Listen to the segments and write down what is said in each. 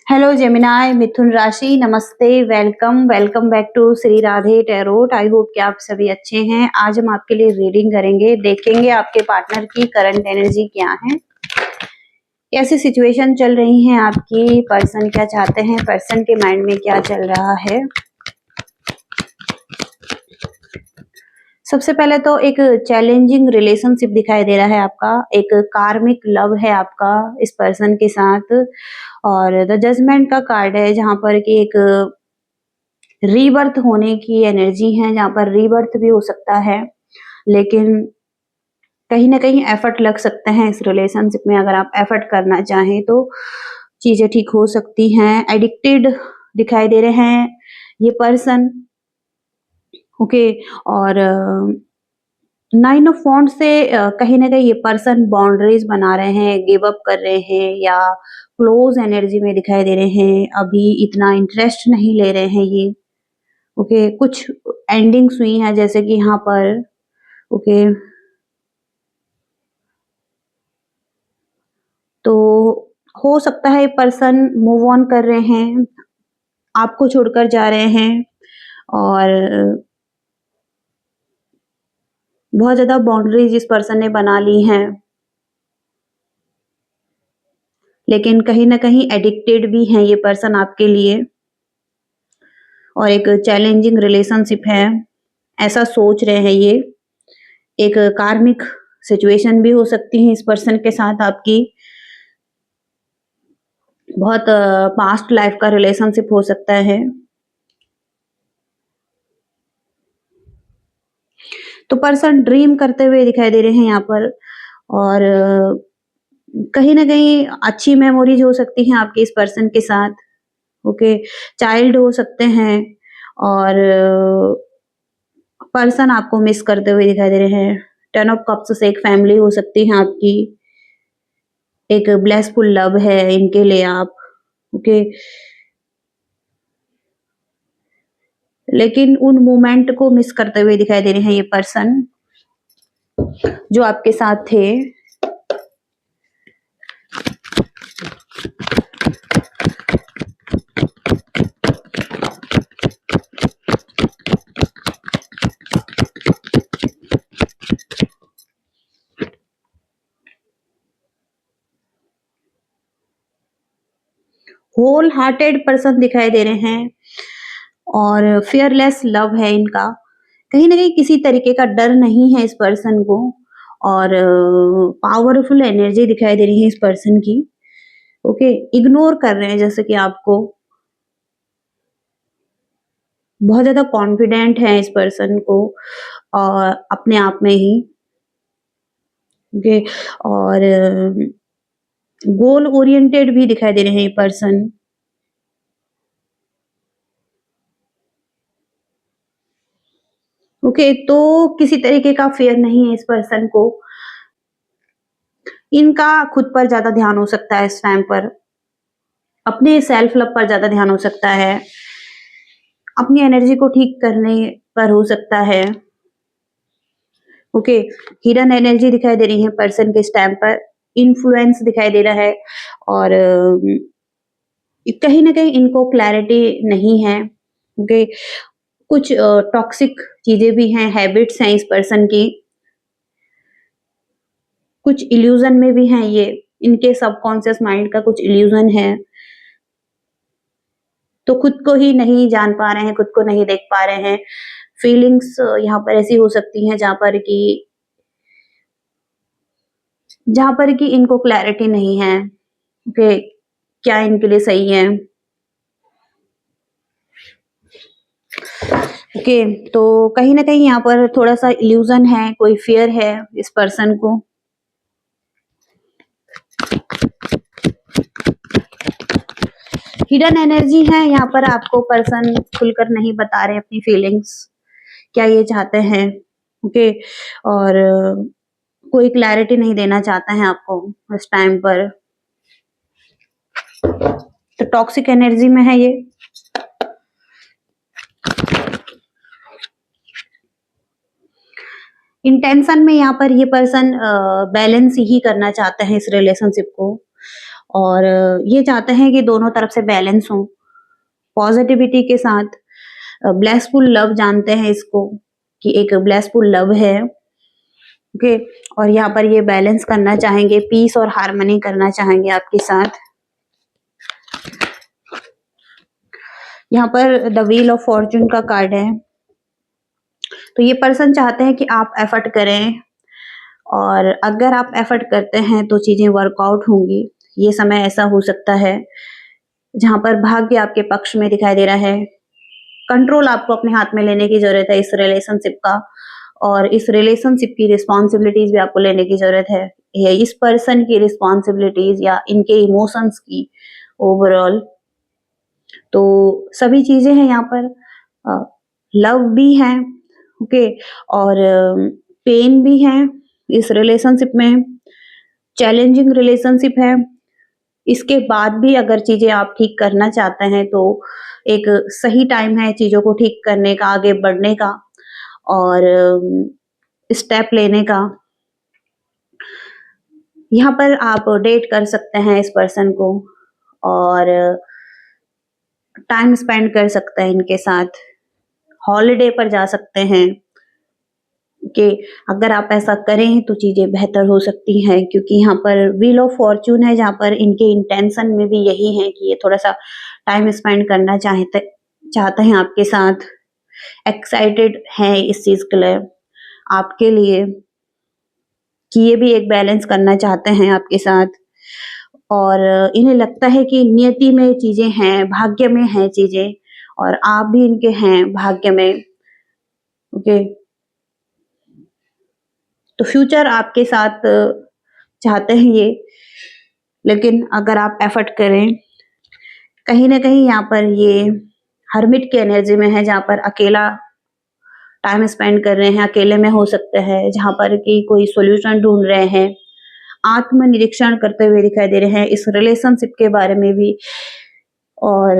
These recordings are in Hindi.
हेलो जेमिनाई मिथुन राशि नमस्ते welcome welcome back to Shri Radhe Tarot. I hope कि आप सभी अच्छे हैं। आज हम आपके लिए रीडिंग करेंगे, देखेंगे आपके पार्टनर की करंट एनर्जी क्या है, कैसी सिचुएशन चल रही है आपकी, पर्सन क्या चाहते हैं, पर्सन के माइंड में क्या चल रहा है। सबसे पहले तो एक चैलेंजिंग रिलेशनशिप दिखाई दे रहा है आपका, एक कार्मिक लव है आपका इस पर्सन के साथ। और द जजमेंट का कार्ड है जहां पर कि एक रीबर्थ होने की एनर्जी है, जहां पर रीबर्थ भी हो सकता है, लेकिन कहीं ना कहीं एफर्ट लग सकते हैं इस रिलेशनशिप में। अगर आप एफर्ट करना चाहें तो चीजें ठीक हो सकती हैं। एडिक्टेड दिखाई दे रहे हैं ये पर्सन, ओके। और नाइन ऑफ वॉन्ड से कहीं ना कहीं ये पर्सन बाउंड्रीज बना रहे हैं, गिव अप कर रहे हैं, या क्लोज एनर्जी में दिखाई दे रहे हैं, अभी इतना इंटरेस्ट नहीं ले रहे हैं ये, ओके। कुछ एंडिंग्स हुई हैं जैसे कि यहाँ पर, ओके। तो हो सकता है पर्सन मूव ऑन कर रहे हैं, आपको छोड़कर जा रहे हैं, और बहुत ज्यादा बाउंड्रीज इस पर्सन ने बना ली हैं, लेकिन कहीं ना कहीं एडिक्टेड भी हैं ये पर्सन आपके लिए, और एक चैलेंजिंग रिलेशनशिप है ऐसा सोच रहे हैं ये। एक कार्मिक सिचुएशन भी हो सकती है इस पर्सन के साथ आपकी, बहुत पास्ट लाइफ का रिलेशनशिप हो सकता है। तो पर्सन ड्रीम करते हुए दिखाई दे रहे हैं यहाँ पर, और कहीं ना कहीं अच्छी मेमोरीज हो सकती हैं आपके इस पर्सन के साथ, ओके। चाइल्ड हो सकते हैं, और पर्सन आपको मिस करते हुए दिखाई दे रहे हैं। टेन ऑफ कप्स से एक फैमिली हो सकती है आपकी, एक ब्लेसफुल लव है इनके लिए आप, ओके। लेकिन उन मोमेंट को मिस करते हुए दिखाई दे रहे हैं ये पर्सन जो आपके साथ थे। होल हार्टेड पर्सन दिखाई दे रहे हैं, और फियरलेस लव है इनका। कहीं ना कहीं किसी तरीके का डर नहीं है इस पर्सन को, और पावरफुल एनर्जी दिखाई दे रही है इस पर्सन की, ओके। इग्नोर कर रहे हैं जैसे कि आपको, बहुत ज्यादा कॉन्फिडेंट है इस पर्सन को और अपने आप में ही, ओके। और गोल ओरिएंटेड भी दिखाई दे रहे हैं ये पर्सन, ओके। तो किसी तरीके का फेयर नहीं है इस पर्सन को। इनका खुद पर ज्यादा ध्यान हो सकता है इस टाइम पर, अपने सेल्फ लव पर ज्यादा ध्यान हो सकता है, अपनी एनर्जी को ठीक करने पर हो सकता है, ओके। हिडन एनर्जी दिखाई दे रही है पर्सन के इस टाइम पर, इन्फ्लुएंस दिखाई दे रहा है, और कहीं ना कहीं इनको क्लैरिटी नहीं है, ओके। कुछ टॉक्सिक चीजें भी हैं, हैबिट्स हैं इस पर्सन की, कुछ इल्यूजन में भी हैं ये, इनके सबकॉन्शियस माइंड का कुछ इल्यूजन है। तो खुद को ही नहीं जान पा रहे हैं, खुद को नहीं देख पा रहे हैं। फीलिंग्स यहाँ पर ऐसी हो सकती हैं जहां पर कि इनको क्लैरिटी नहीं है, ओके, क्या इनके लिए सही है, ओके। तो कहीं ना कहीं यहाँ पर थोड़ा सा इल्यूजन है, कोई फियर है इस पर्सन को। हिडन एनर्जी है यहाँ पर, आपको पर्सन खुलकर नहीं बता रहे अपनी फीलिंग्स, क्या ये चाहते हैं, ओके। और कोई क्लैरिटी नहीं देना चाहता है आपको इस टाइम पर। तो टॉक्सिक एनर्जी में है ये। इंटेंशन में यहाँ पर ये पर्सन बैलेंस ही करना चाहता है इस रिलेशनशिप को, और ये चाहते हैं कि दोनों तरफ से बैलेंस हो, पॉजिटिविटी के साथ। ब्लेसफुल लव जानते हैं इसको कि एक ब्लेसफुल लव है, ओके। और यहाँ पर ये बैलेंस करना चाहेंगे, पीस और हार्मनी करना चाहेंगे आपके साथ। यहाँ पर द व्हील ऑफ फॉर्चून का कार्ड है। तो ये पर्सन चाहते हैं कि आप एफर्ट करें, और अगर आप एफर्ट करते हैं तो चीजें वर्कआउट होंगी। ये समय ऐसा हो सकता है जहां पर भाग्य आपके पक्ष में दिखाई दे रहा है। कंट्रोल आपको अपने हाथ में लेने की जरूरत है इस रिलेशनशिप का, और इस रिलेशनशिप की रिस्पॉन्सिबिलिटीज भी आपको लेने की जरूरत है। ये इस पर्सन की रिस्पॉन्सिबिलिटीज या इनके इमोशंस की ओवरऑल, तो सभी चीजें हैं यहाँ पर। लव भी है, ओके, और पेन भी है इस रिलेशनशिप में। चैलेंजिंग रिलेशनशिप है। इसके बाद भी अगर चीजें आप ठीक करना चाहते हैं तो एक सही टाइम है चीजों को ठीक करने का, आगे बढ़ने का और स्टेप लेने का। यहाँ पर आप डेट कर सकते हैं इस पर्सन को, और टाइम स्पेंड कर सकते हैं इनके साथ, हॉलिडे पर जा सकते हैं कि अगर आप ऐसा करें तो चीजें बेहतर हो सकती हैं, क्योंकि यहाँ पर व्हील ऑफ फॉर्चून है जहाँ पर इनके इंटेंशन में भी यही है कि ये थोड़ा सा टाइम स्पेंड करना चाहते हैं आपके साथ, एक्साइटेड हैं इस चीज के लिए आपके लिए, कि ये भी एक बैलेंस करना चाहते हैं आपके साथ। और इन्हें लगता है कि नियति में चीजें हैं, भाग्य में हैं चीजें, और आप भी इनके हैं भाग्य में, ओके। तो फ्यूचर आपके साथ चाहते हैं ये, लेकिन अगर आप एफर्ट करें, कहीं ना कहीं यहाँ पर ये हर्मिट की एनर्जी में है जहाँ पर अकेला टाइम स्पेंड कर रहे हैं, अकेले में हो सकते हैं, जहाँ पर कि कोई सॉल्यूशन ढूंढ रहे हैं, आत्मनिरीक्षण करते हुए दिखाई दे रहे हैं इस रिलेशनशिप के बारे में भी, और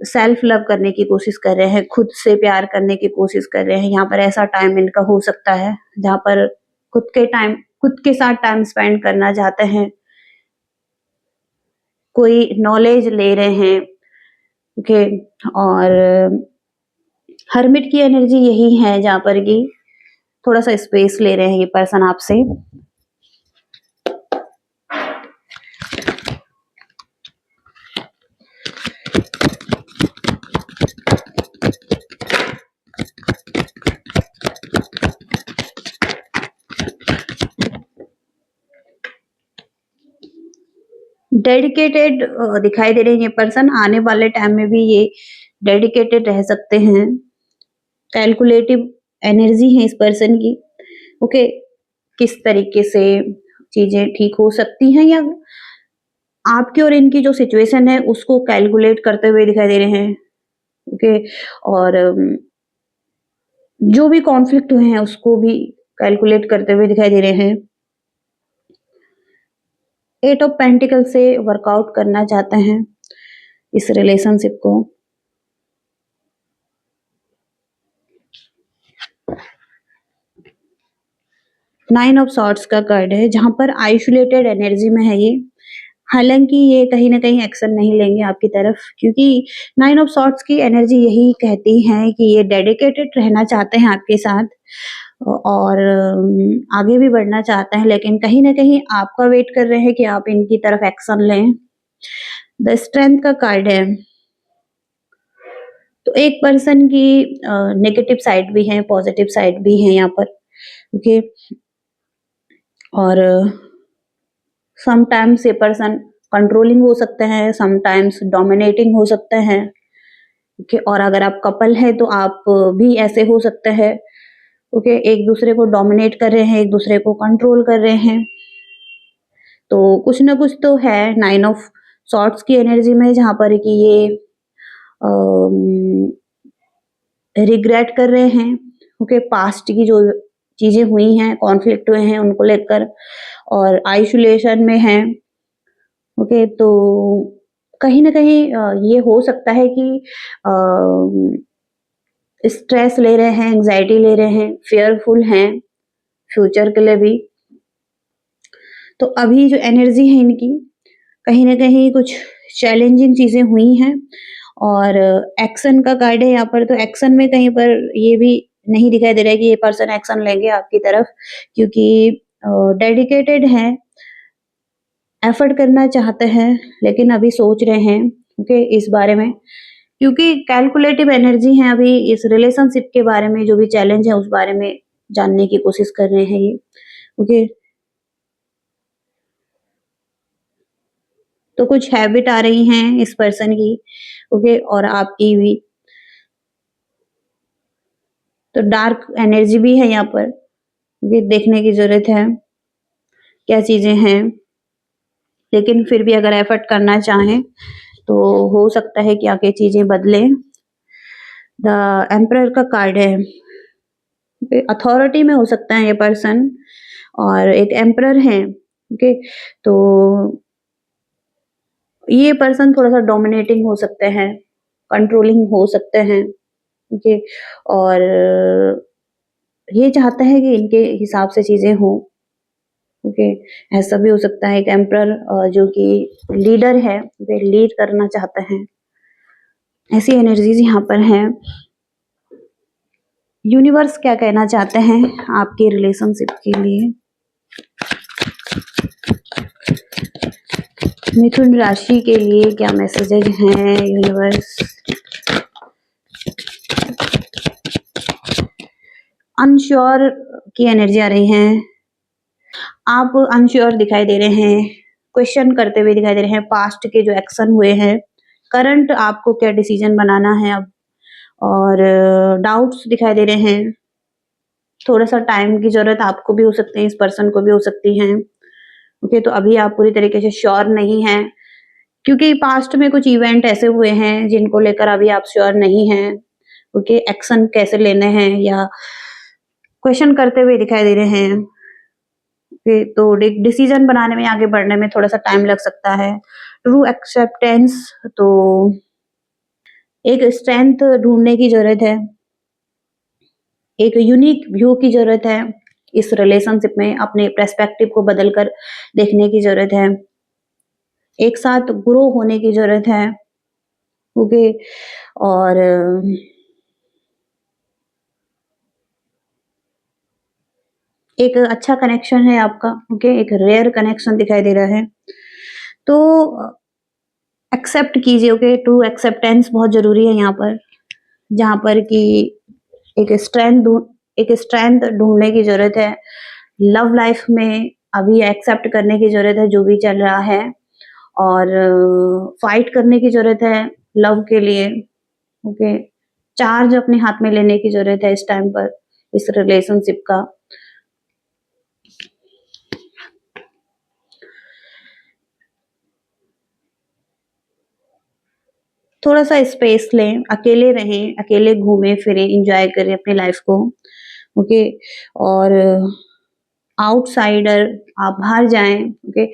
सेल्फ लव करने की कोशिश कर रहे हैं, खुद से प्यार करने की कोशिश कर रहे हैं। यहाँ पर ऐसा टाइम इनका हो सकता है जहाँ पर खुद के साथ टाइम स्पेंड करना चाहते हैं, कोई नॉलेज ले रहे हैं, ओके। और हर्मिट की एनर्जी यही है जहाँ पर कि थोड़ा सा स्पेस ले रहे हैं ये पर्सन आपसे। डेडिकेटेड दिखाई दे रहे हैं ये पर्सन, आने वाले टाइम में भी ये डेडिकेटेड रह सकते हैं। कैलकुलेटिव एनर्जी है इस पर्सन की, ओके। किस तरीके से चीजें ठीक हो सकती हैं, या आपकी और इनकी जो सिचुएशन है उसको कैलकुलेट करते हुए दिखाई दे रहे हैं, ओके। और जो भी कॉन्फ्लिक्ट हुए हैं उसको भी कैलकुलेट करते हुए दिखाई दे रहे हैं। 8 ऑफ पेंटिकल से वर्कआउट करना चाहते हैं इस रिलेशनशिप को। नाइन ऑफ सॉर्ड्स का कार्ड है जहां पर आइसोलेटेड एनर्जी में है ये। हालांकि ये कहीं ना कहीं एक्शन नहीं लेंगे आपकी तरफ, क्योंकि नाइन ऑफ सॉर्ड्स की एनर्जी यही कहती है कि ये डेडिकेटेड रहना चाहते हैं आपके साथ, और आगे भी बढ़ना चाहते हैं, लेकिन कहीं ना कहीं आपका वेट कर रहे हैं कि आप इनकी तरफ एक्शन लें। द स्ट्रेंथ का कार्ड है। तो एक पर्सन की नेगेटिव साइड भी है, पॉजिटिव साइड भी है यहाँ पर, ओके। और समटाइम्स ये पर्सन कंट्रोलिंग हो सकते हैं, समटाइम्स डोमिनेटिंग हो सकते हैं, ओके। और अगर आप कपल है तो आप भी ऐसे हो सकते हैं, ओके। एक दूसरे को डोमिनेट कर रहे हैं, एक दूसरे को कंट्रोल कर रहे हैं। तो कुछ ना कुछ तो है नाइन ऑफ सॉर्ड्स की एनर्जी में, जहां पर कि ये रिग्रेट कर रहे हैं, ओके। पास्ट की जो चीजें हुई हैं, कॉन्फ्लिक्ट हुए हैं उनको लेकर, और आइसोलेशन में हैं, ओके। तो कहीं ना कहीं ये हो सकता है कि स्ट्रेस ले रहे हैं, एंजाइटी ले रहे हैं, फेयरफुल हैं फ्यूचर के लिए भी। तो अभी जो एनर्जी है इनकी, कहीं न कहीं कुछ चैलेंजिंग चीज़ें हुई हैं और एक्शन का कार्ड है यहाँ पर, तो एक्शन में कहीं पर ये भी नहीं दिखाई दे रहा है कि ये पर्सन एक्शन लेंगे आपकी तरफ, क्योंकि डेडिकेटेड हैं, एफर्ट करना चाहते हैं, लेकिन अभी सोच रहे हैं, ओके, इस बारे में। क्योंकि कैलकुलेटिव एनर्जी है अभी इस रिलेशनशिप के बारे में, जो भी चैलेंज है उस बारे में जानने की कोशिश कर रहे हैं ये, ओके। तो कुछ हैबिट आ रही हैं इस पर्सन की, ओके, और आपकी भी। तो डार्क एनर्जी भी है यहाँ पर, ये देखने की ज़रूरत है, क्या चीज़ें हैं। लेकिन फिर भी अगर एफर्ट करना चाहें, तो हो सकता है कि आगे चीज़ें बदलें। द एम्परर का कार्ड है, अथॉरिटी में हो सकता है ये पर्सन, और एक एम्परर है, ओके। तो ये पर्सन थोड़ा-सा डोमिनेटिंग हो सकते हैं, कंट्रोलिंग हो सकते हैं, ओके। और ये चाहते हैं कि इनके हिसाब से चीज़ें हों, ओके। ऐसा भी हो सकता है एक एम्परर जो कि लीडर है, वे लीड करना चाहते हैं। ऐसी एनर्जीज़ यहाँ पर हैं। यूनिवर्स क्या कहना चाहते हैं आपके रिलेशनशिप के लिए? मिथुन राशि के लिए क्या मैसेजेज हैं यूनिवर्स? अनश्योर की एनर्जी आ रही है। आप अनश्योर दिखाई दे रहे हैं, क्वेश्चन करते हुए दिखाई दे रहे हैं, पास्ट के जो एक्शन हुए हैं, करंट आपको क्या डिसीजन बनाना है अब, और डाउट्स दिखाई दे रहे हैं। थोड़ा-सा टाइम की ज़रूरत आपको भी हो सकती है, इस पर्सन को भी हो सकती है, ओके। तो अभी आप पूरी तरीके से श्योर नहीं हैं, क्योंकि पास्ट में कुछ इवेंट ऐसे हुए हैं जिनको लेकर अभी आप श्योर नहीं हैं, ओके। एक्शन कैसे लेने हैं या क्वेश्चन करते हुए दिखाई दे रहे हैं, ओके। तो डिसीजन बनाने में, आगे बढ़ने में थोड़ा-सा टाइम लग सकता है। ट्रू एक्सेप्टेंस, तो एक स्ट्रेंथ ढूँढने की ज़रूरत है, एक यूनिक व्यू की ज़रूरत है, इस रिलेशनशिप में अपने पर्सपेक्टिव को बदल कर देखने की ज़रूरत है, एक साथ ग्रो होने की ज़रूरत है, ओके। और एक अच्छा कनेक्शन है आपका, ओके, एक रेयर कनेक्शन दिखाई दे रहा है। तो एक्सेप्ट कीजिए, ओके। ट्रू एक्सेप्टेंस बहुत ज़रूरी है यहाँ पर, जहाँ पर कि एक स्ट्रेंथ ढूँढने की ज़रूरत है। लव लाइफ में अभी एक्सेप्ट करने की ज़रूरत है जो भी चल रहा है, और फाइट करने की ज़रूरत है लव के लिए, ओके। चार्ज अपने हाथ में लेने की ज़रूरत है इस टाइम पर, इस रिलेशनशिप का। थोड़ा-सा स्पेस लें, अकेले रहें, अकेले घूमें-फिरें, एन्जॉय करें अपनी लाइफ को, ओके। और आउटसाइडर, आप बाहर जाएँ, ओके।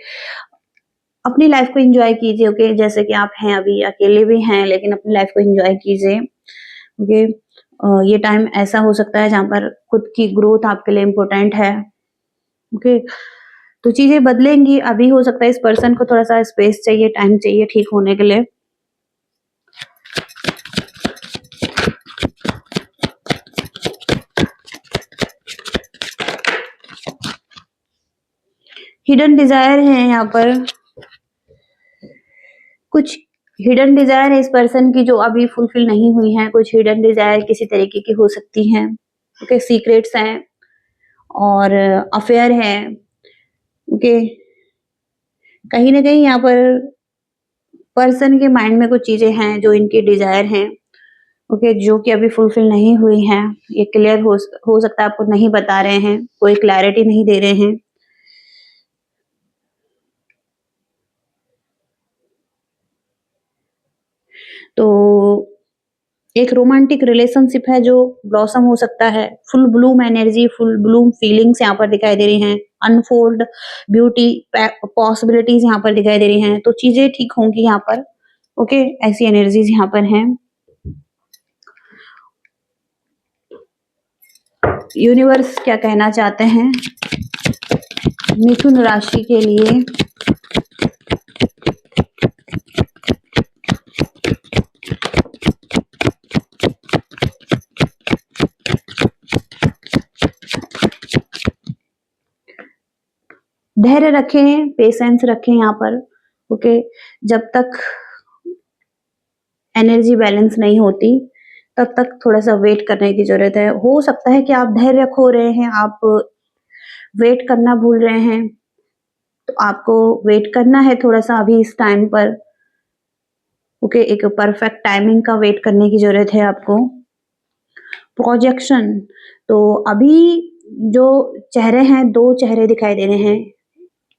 अपनी लाइफ को एन्जॉय कीजिए, ओके। जैसे कि आप हैं अभी, अकेले भी हैं, लेकिन अपनी लाइफ को एन्जॉय कीजिए, ओके। ये टाइम ऐसा हो सकता है जहाँ पर खुद की ग्रोथ आपके लिए इम्पोर्टेंट है, ओके। तो चीज़ें बदलेंगी, अभी हो सकता है इस पर्सन को थोड़ा-सा स्पेस चाहिए, टाइम चाहिए ठीक होने के लिए। हिडन डिज़ायर है यहाँ पर, कुछ हिडन डिज़ायर है इस पर्सन की जो अभी फुलफिल नहीं हुई हैं, कुछ हिडन डिज़ायर किसी तरीके की हो सकती हैं, ओके। सीक्रेट्स हैं और अफेयर है, ओके। कहीं न कहीं यहाँ पर पर्सन के माइंड में कुछ चीज़ें हैं जो इनकी डिज़ायर हैं, ओके, जो कि अभी फुलफिल नहीं हुई हैं। ये क्लियर हो सकता है आपको नहीं बता रहे हैं, कोई क्लैरिटी नहीं दे रहे हैं। तो एक रोमांटिक रिलेशनशिप है जो ब्लॉसम हो सकता है। Full Bloom energy, full Bloom feelings यहाँ पर दिखाई दे रही हैं। अनफोल्ड ब्यूटी पॉसिबिलिटीज यहाँ पर दिखाई दे रही हैं। तो चीजें ठीक होंगी यहाँ पर, ओके। ऐसी एनर्जीज यहाँ पर हैं। यूनिवर्स क्या कहना चाहते हैं मिथुन राशि के लिए? धैर्य रखें, पेशेंस रखें यहाँ पर, ओके। जब तक एनर्जी बैलेंस नहीं होती, तब तक थोड़ा-सा वेट करने की ज़रूरत है। हो सकता है कि आप धैर्य खो रहे हैं, आप वेट करना भूल रहे हैं, तो आपको वेट करना है थोड़ा-सा अभी इस टाइम पर, ओके। एक परफेक्ट टाइमिंग का वेट करने की ज़रूरत है आपको। प्रोजेक्शन, तो अभी जो चेहरे हैं, 2 चेहरे दिखाई दे रहे हैं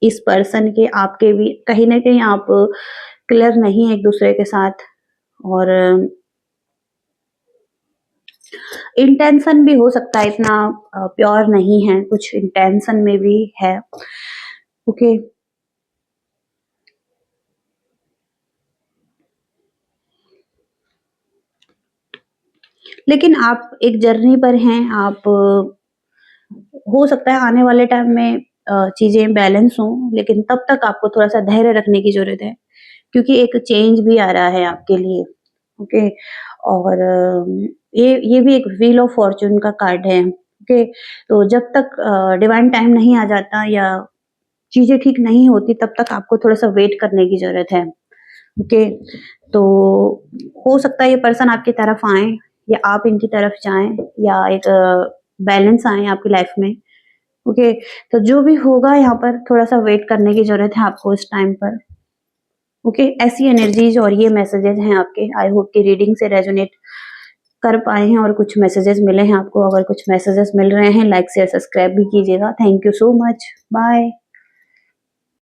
इस पर्सन के, आपके भी। कहीं न कहीं आप क्लियर नहीं हैं एक-दूसरे के साथ, और इंटेंशन भी हो सकता है इतना प्योर नहीं है, कुछ इंटेंशन में भी है, ओके। लेकिन आप एक जर्नी पर हैं, आप हो सकता है आने वाले टाइम में चीज़ें बैलेंस हों, लेकिन तब तक आपको थोड़ा-सा धैर्य रखने की ज़रूरत है, क्योंकि एक चेंज भी आ रहा है आपके लिए, ओके। और ये भी एक व्हील ऑफ फॉर्च्यून का कार्ड है, ओके। तो जब तक डिवाइन टाइम नहीं आ जाता या चीज़ें ठीक नहीं होती, तब तक आपको थोड़ा-सा वेट करने की ज़रूरत है, ओके। तो हो सकता है ये पर्सन आपकी तरफ आएँ, या आप इनकी तरफ जाएँ, या एक बैलेंस आए आपकी लाइफ में, ओके। तो जो भी होगा यहाँ पर थोड़ा-सा वेट करने की ज़रूरत है आपको इस टाइम पर, ओके। ऐसी एनर्जीज़ और ये मैसेजेज़ हैं आपके। आई होप कि रीडिंग से रेज़ोनेट कर पाए हैं और कुछ मैसेजेज़ मिले हैं आपको। अगर कुछ मैसेजेज़ मिल रहे हैं, लाइक, शेयर, सब्सक्राइब भी कीजिएगा। Thank you so much. Bye.